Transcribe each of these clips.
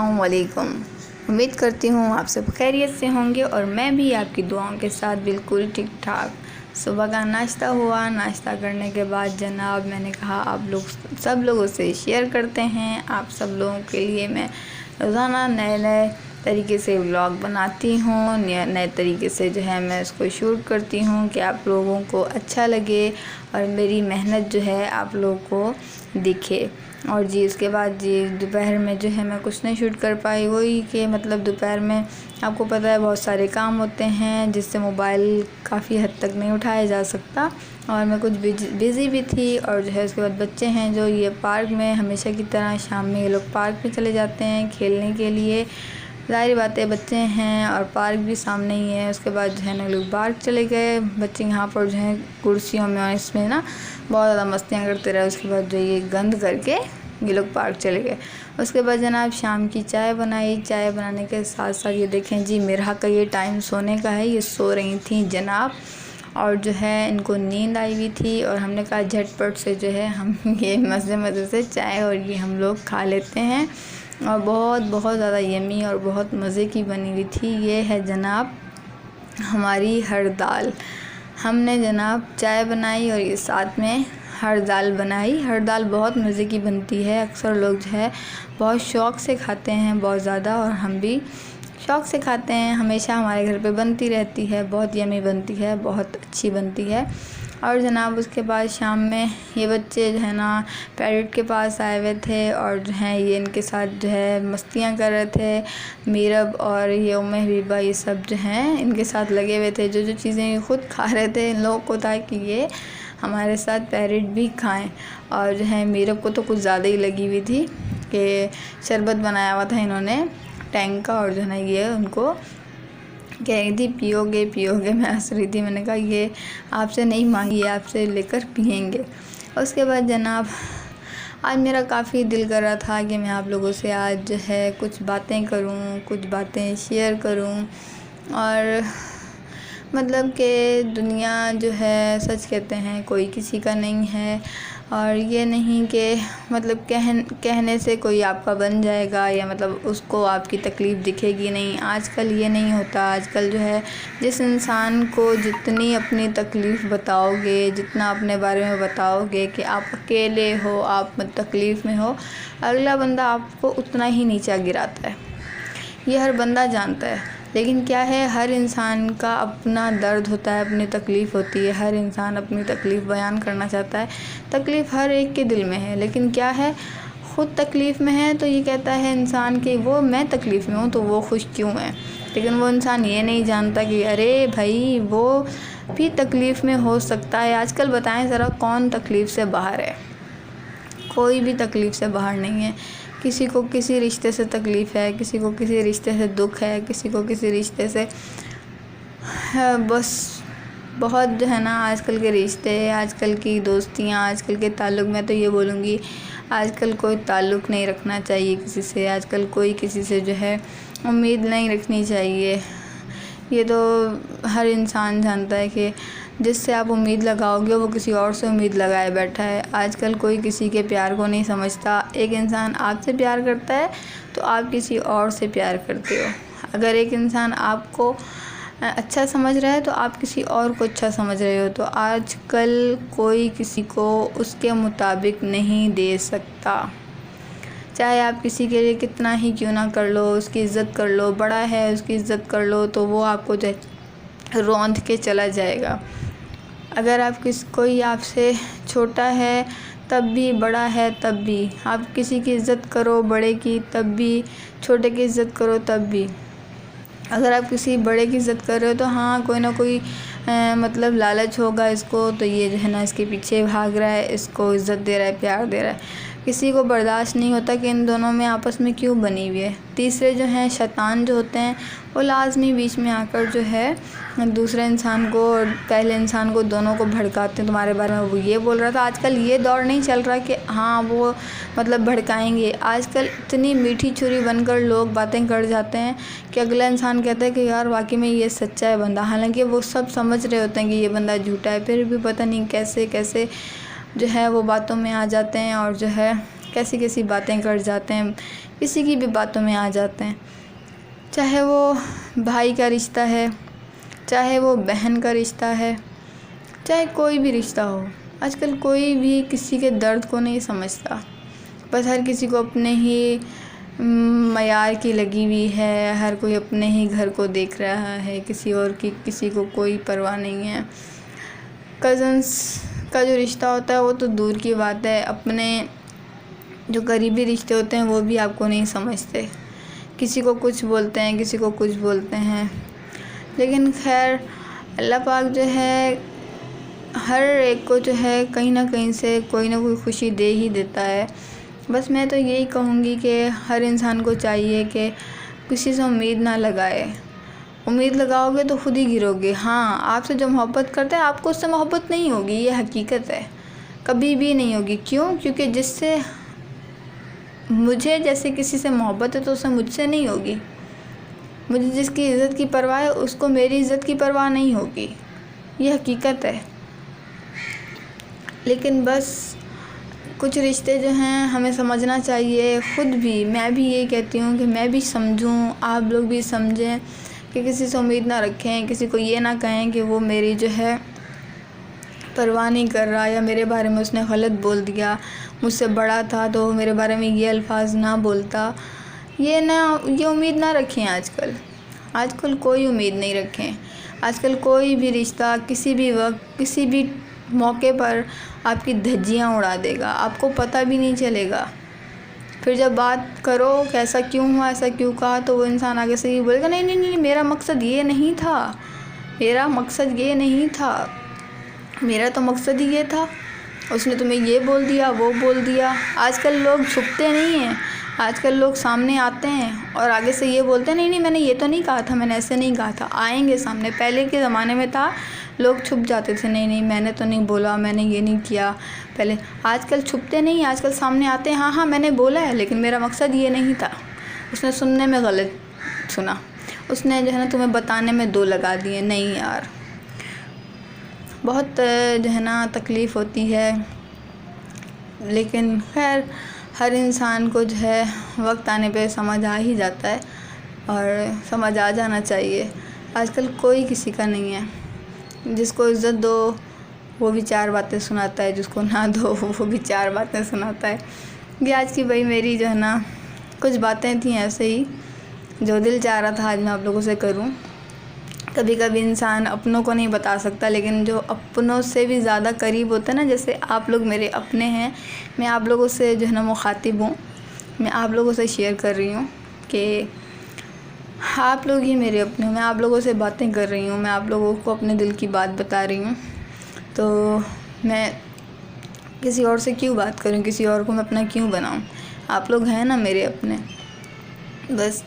السلام علیکم۔ امید کرتی ہوں آپ سب خیریت سے ہوں گے اور میں بھی آپ کی دعاؤں کے ساتھ بالکل ٹھیک ٹھاک۔ صبح کا ناشتہ ہوا، ناشتہ کرنے کے بعد جناب میں نے کہا آپ لوگ سب لوگوں سے شیئر کرتے ہیں۔ آپ سب لوگوں کے لیے میں روزانہ نئے طریقے سے ولاگ بناتی ہوں، نئے طریقے سے میں اس کو شوٹ کرتی ہوں کہ آپ لوگوں کو اچھا لگے اور میری محنت آپ لوگوں کو دکھے۔ اور اس کے بعد دوپہر میں میں کچھ نہیں شوٹ کر پائی، وہی کہ دوپہر میں آپ کو پتہ ہے بہت سارے کام ہوتے ہیں جس سے موبائل کافی حد تک نہیں اٹھایا جا سکتا، اور میں کچھ بزی بھی تھی۔ اور اس کے بعد بچے ہیں جو یہ پارک میں ہمیشہ کی طرح شام میں یہ لوگ پارک میں چلے جاتے ہیں کھیلنے کے لیے۔ ظاہر بات ہے بچے ہیں اور پارک بھی سامنے ہی ہے۔ اس کے بعد لوگ پارک چلے گئے، بچے یہاں پر کرسیوں میں اور اس میں بہت زیادہ مستیاں کرتے رہے۔ اس کے بعد یہ گند کر کے یہ لوگ پارک چلے گئے۔ اس کے بعد جناب شام کی چائے بنائی۔ چائے بنانے کے ساتھ ساتھ یہ دیکھیں میرا کا یہ ٹائم سونے کا ہے، یہ سو رہی تھیں جناب، اور ان کو نیند آئی ہوئی تھی، اور ہم نے کہا جھٹ پٹ سے ہم یہ مزے سے چائے اور یہ ہم لوگ کھا لیتے ہیں، اور بہت زیادہ یمی اور بہت مزے کی بنی ہوئی تھی۔ یہ ہے جناب ہماری ہر دال۔ ہم نے جناب چائے بنائی اور ساتھ میں ہر دال بنائی۔ ہر دال بہت مزے کی بنتی ہے، اکثر لوگ بہت شوق سے کھاتے ہیں، بہت زیادہ، اور ہم بھی شوق سے کھاتے ہیں۔ ہمیشہ ہمارے گھر پہ بنتی رہتی ہے، بہت یمی بنتی ہے، بہت اچھی بنتی ہے۔ اور جناب اس کے بعد شام میں یہ بچے پیرٹ کے پاس آئے ہوئے تھے، اور یہ ان کے ساتھ مستیاں کر رہے تھے۔ میرب اور یہ حبیبہ یہ سب ان کے ساتھ لگے ہوئے تھے، جو چیزیں یہ خود کھا رہے تھے ان لوگوں کو تھا کہ یہ ہمارے ساتھ پیرٹ بھی کھائیں۔ اور میرب کو تو کچھ زیادہ ہی لگی ہوئی تھی کہ شربت بنایا ہوا تھا انہوں نے ٹینک کا، اور یہ ان کو کہہ رہی تھی پیو گے۔ میں ہنس رہی تھی، میں نے کہا یہ آپ سے نہیں مانگی، آپ سے لے کر پئیں گے۔ اس کے بعد جناب آج میرا کافی دل کر رہا تھا کہ میں آپ لوگوں سے آج کچھ باتیں کروں، کچھ باتیں شیئر کروں، اور کہ دنیا سچ کہتے ہیں کوئی کسی کا نہیں ہے، اور یہ نہیں کہ کہنے سے کوئی آپ کا بن جائے گا، یا اس کو آپ کی تکلیف دکھے گی نہیں۔ آج کل یہ نہیں ہوتا۔ آج کل جس انسان کو جتنی اپنی تکلیف بتاؤ گے، جتنا اپنے بارے میں بتاؤ گے کہ آپ اکیلے ہو، آپ تکلیف میں ہو، اگلا بندہ آپ کو اتنا ہی نیچا گراتا ہے۔ یہ ہر بندہ جانتا ہے، لیکن کیا ہے ہر انسان کا اپنا درد ہوتا ہے، اپنی تکلیف ہوتی ہے، ہر انسان اپنی تکلیف بیان کرنا چاہتا ہے۔ تکلیف ہر ایک کے دل میں ہے، لیکن کیا ہے خود تکلیف میں ہے تو یہ کہتا ہے انسان کہ میں تکلیف میں ہوں تو وہ خوش کیوں ہے، لیکن وہ انسان یہ نہیں جانتا کہ ارے بھائی وہ بھی تکلیف میں ہو سکتا ہے۔ آج کل بتائیں ذرا کون تکلیف سے باہر ہے؟ کوئی بھی تکلیف سے باہر نہیں ہے۔ کسی کو کسی رشتے سے تکلیف ہے، کسی کو کسی رشتے سے دکھ ہے، کسی کو کسی رشتے سے بس بہت آج کل کے رشتے، آج کل کی دوستیاں، آج کل کے تعلق، میں تو یہ بولوں گی آج کل کوئی تعلق نہیں رکھنا چاہیے کسی سے۔ آج کل کوئی کسی سے امید نہیں رکھنی چاہیے۔ یہ تو ہر انسان جانتا ہے کہ جس سے آپ امید لگاؤ گے وہ کسی اور سے امید لگائے بیٹھا ہے۔ آج کل کوئی کسی کے پیار کو نہیں سمجھتا۔ ایک انسان آپ سے پیار کرتا ہے تو آپ کسی اور سے پیار کرتے ہو۔ اگر ایک انسان آپ کو اچھا سمجھ رہا ہے تو آپ کسی اور کو اچھا سمجھ رہے ہو۔ تو آج کل کوئی کسی کو اس کے مطابق نہیں دے سکتا، چاہے آپ کسی کے لیے کتنا ہی کیوں نہ کر لو، اس کی عزت کر لو، بڑا ہے اس کی عزت کر لو، تو وہ آپ کو روندھ کے چلا جائے گا۔ اگر کوئی آپ سے چھوٹا ہے تب بھی، بڑا ہے تب بھی، آپ کسی کی عزت کرو بڑے کی تب بھی، چھوٹے کی عزت کرو تب بھی۔ اگر آپ کسی بڑے کی عزت کر رہے ہو تو کوئی نہ کوئی لالچ ہوگا اس کو، تو یہ اس کے پیچھے بھاگ رہا ہے، اس کو عزت دے رہا ہے، پیار دے رہا ہے۔ کسی کو برداشت نہیں ہوتا کہ ان دونوں میں آپس میں کیوں بنی ہوئی ہے۔ تیسرے شیطان ہوتے ہیں، وہ لازمی بیچ میں آ کر دوسرے انسان کو اور پہلے انسان کو دونوں کو بھڑکاتے ہیں۔ تمہارے بارے میں وہ یہ بول رہا تھا۔ آج کل یہ دور نہیں چل رہا کہ وہ بھڑکائیں گے۔ آج کل اتنی میٹھی چھری بن کر لوگ باتیں کر جاتے ہیں کہ اگلا انسان کہتا ہے کہ یار واقعی میں یہ سچا ہے بندہ، حالانکہ وہ سب سمجھ رہے ہوتے ہیں کہ یہ بندہ جھوٹا ہے، پھر بھی پتہ نہیں کیسے وہ باتوں میں آ جاتے ہیں، اور کیسی باتیں کر جاتے ہیں کسی کی بھی باتوں میں آ جاتے ہیں، چاہے وہ بھائی کا رشتہ ہے، چاہے وہ بہن کا رشتہ ہے، چاہے کوئی بھی رشتہ ہو۔ آج کل کوئی بھی کسی کے درد کو نہیں سمجھتا، بس ہر کسی کو اپنے ہی معیار کی لگی ہوئی ہے، ہر کوئی اپنے ہی گھر کو دیکھ رہا ہے، کسی اور کی کسی کو کوئی پرواہ نہیں ہے۔ کزنس کا جو رشتہ ہوتا ہے وہ تو دور کی بات ہے، اپنے جو قریبی رشتے ہوتے ہیں وہ بھی آپ کو نہیں سمجھتے، کسی کو کچھ بولتے ہیں، کسی کو کچھ بولتے ہیں۔ لیکن خیر اللہ پاک جو ہے ہر ایک کو جو ہے کہیں نہ کہیں سے کوئی نہ کوئی خوشی دے ہی دیتا ہے۔ بس میں تو یہی کہوں گی کہ ہر انسان کو چاہیے کہ کسی سے امید نہ لگائے، امید لگاؤ گے تو خود ہی گرو گے۔ ہاں، آپ سے جو محبت کرتا ہے آپ کو اس سے محبت نہیں ہوگی، یہ حقیقت ہے، کبھی بھی نہیں ہوگی۔ کیوں؟ کیونکہ جس سے مجھے جیسے کسی سے محبت ہے تو اس سے مجھ سے نہیں ہوگی۔ مجھے جس کی عزت کی پرواہ ہے اس کو میری عزت کی پرواہ نہیں ہوگی، یہ حقیقت ہے۔ لیکن بس کچھ رشتے جو ہیں ہمیں سمجھنا چاہیے، خود بھی، میں بھی یہی کہتی ہوں کہ میں بھی سمجھوں، آپ لوگ بھی سمجھیں کہ کسی سے امید نہ رکھیں، کسی کو یہ نہ کہیں کہ وہ میری جو ہے پرواہ نہیں کر رہا، یا میرے بارے میں اس نے غلط بول دیا، مجھ سے بڑا تھا تو وہ میرے بارے میں یہ الفاظ نہ بولتا، یہ امید نہ رکھیں۔ آج کل کوئی امید نہیں رکھیں۔ آج کل کوئی بھی رشتہ کسی بھی وقت کسی بھی موقع پر آپ کی دھجیاں اڑا دے گا، آپ کو پتہ بھی نہیں چلے گا۔ پھر جب بات کرو کہ ایسا کیوں ہوا، ایسا کیوں کہا، تو وہ انسان آگے سے یہ بولے گا نہیں، میرا مقصد یہ نہیں تھا، میرا مقصد یہ نہیں تھا، میرا تو مقصد ہی یہ تھا، اس نے تمہیں یہ بول دیا، وہ بول دیا۔ آج کل لوگ چھپتے نہیں ہیں، آج کل لوگ سامنے آتے ہیں اور آگے سے یہ بولتے ہیں نہیں میں نے یہ تو نہیں کہا تھا، میں نے ایسے نہیں کہا تھا۔ آئیں گے سامنے، پہلے کے زمانے میں تھا لوگ چھپ جاتے تھے، نہیں میں نے تو نہیں بولا، میں نے یہ نہیں کیا پہلے۔ آج کل چھپتے نہیں، آج کل سامنے آتے ہیں، ہاں میں نے بولا ہے لیکن میرا مقصد یہ نہیں تھا، اس نے سننے میں غلط سنا، اس نے جو ہے نا تمہیں بتانے میں دو لگا دیے۔ نہیں یار، بہت جو ہے نا تکلیف ہوتی ہے، لیکن خیر ہر انسان کو جو ہے وقت آنے پہ سمجھ آ ہی جاتا ہے، اور سمجھ آ جانا چاہیے۔ آج کل کوئی کسی کا نہیں ہے، جس کو عزت دو وہ بھی چار باتیں سناتا ہے، جس کو نہ دو وہ بھی چار باتیں سناتا ہے۔ یہ آج کی بھائی میری جو ہے نا کچھ باتیں تھیں ایسے ہی جو دل چاہ رہا تھا آج میں آپ لوگوں سے کروں۔ کبھی کبھی انسان اپنوں کو نہیں بتا سکتا، لیکن جو اپنوں سے بھی زیادہ قریب ہوتے ہیں نا، جیسے آپ لوگ میرے اپنے ہیں، میں آپ لوگوں سے جو ہے نا مخاطب ہوں، میں آپ لوگوں سے شیئر کر رہی ہوں کہ آپ لوگ ہی میرے اپنے ہوں، میں آپ لوگوں سے باتیں کر رہی ہوں، میں آپ لوگوں کو اپنے دل کی بات بتا رہی ہوں، تو میں کسی اور سے کیوں بات کروں، کسی اور کو میں اپنا کیوں بناؤں؟ آپ لوگ ہیں نا میرے اپنے۔ بس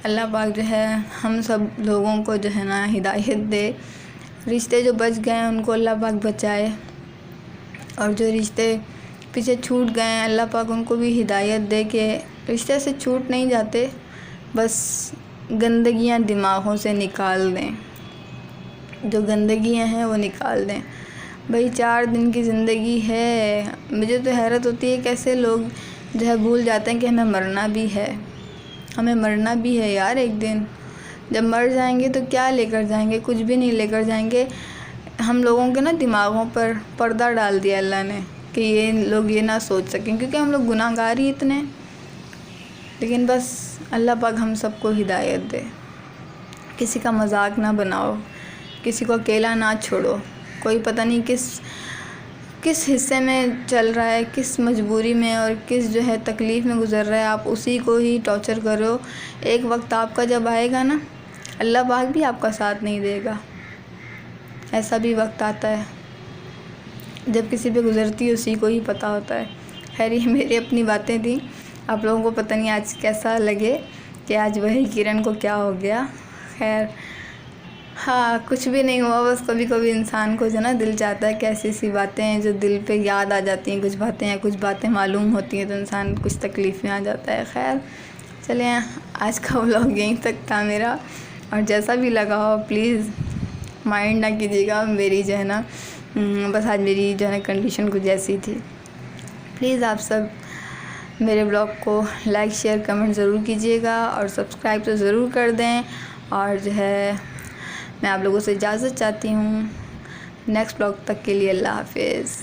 اللہ پاک جو ہے ہم سب لوگوں کو جو ہے نا ہدایت دے، رشتے جو بچ گئے ہیں ان کو اللہ پاک بچائے، اور جو رشتے پیچھے چھوٹ گئے ہیں اللہ پاک ان کو بھی ہدایت دے کہ رشتے سے چھوٹ نہیں جاتے، بس گندگیاں دماغوں سے نکال دیں، جو گندگیاں ہیں وہ نکال دیں۔ بھئی 4 دن کی زندگی ہے، مجھے تو حیرت ہوتی ہے کیسے لوگ جو ہے بھول جاتے ہیں کہ ہمیں مرنا بھی ہے، ہمیں مرنا بھی ہے یار ایک دن۔ جب مر جائیں گے تو کیا لے کر جائیں گے؟ کچھ بھی نہیں لے کر جائیں گے۔ ہم لوگوں کے نا دماغوں پر پردہ ڈال دیا اللہ نے کہ یہ لوگ یہ نہ سوچ سکیں، کیونکہ ہم لوگ گناہ گار ہی اتنے۔ لیکن بس اللہ پاک ہم سب کو ہدایت دے، کسی کا مذاق نہ بناؤ، کسی کو اکیلا نہ چھوڑو، کوئی پتہ نہیں کس حصے میں چل رہا ہے، کس مجبوری میں اور کس جو ہے تکلیف میں گزر رہا ہے، آپ اسی کو ہی ٹارچر کرو۔ ایک وقت آپ کا جب آئے گا نا، اللہ پاک بھی آپ کا ساتھ نہیں دے گا، ایسا بھی وقت آتا ہے جب کسی پہ گزرتی ہے اسی کو ہی پتہ ہوتا ہے۔ خیر یہ میری اپنی باتیں تھیں، آپ لوگوں کو پتہ نہیں آج کیسا لگے کہ آج وہی کرن کو کیا ہو گیا۔ خیر ہاں کچھ بھی نہیں ہوا، بس کبھی کبھی انسان کو جو نا دل چاہتا ہے کہ ایسی ایسی باتیں ہیں جو دل پہ یاد آ جاتی ہیں، کچھ باتیں معلوم ہوتی ہیں تو انسان کچھ تکلیف میں آ جاتا ہے۔ خیر چلیں آج کا ولاگ یہیں تک تھا میرا، اور جیسا بھی لگا ہو پلیز مائنڈ نہ کیجیے گا، میری جو ہے نا بس آج میری جو ہے نا کنڈیشن کچھ ایسی تھی، پلیز آپ سب میرے بلاگ کو لائک شیئر کمنٹ ضرور کیجیے گا اور سبسکرائب تو ضرور کر دیں. اور جو ہے میں آپ لوگوں سے اجازت چاہتی ہوں. نیکسٹ بلاگ تک کے لیے اللہ حافظ.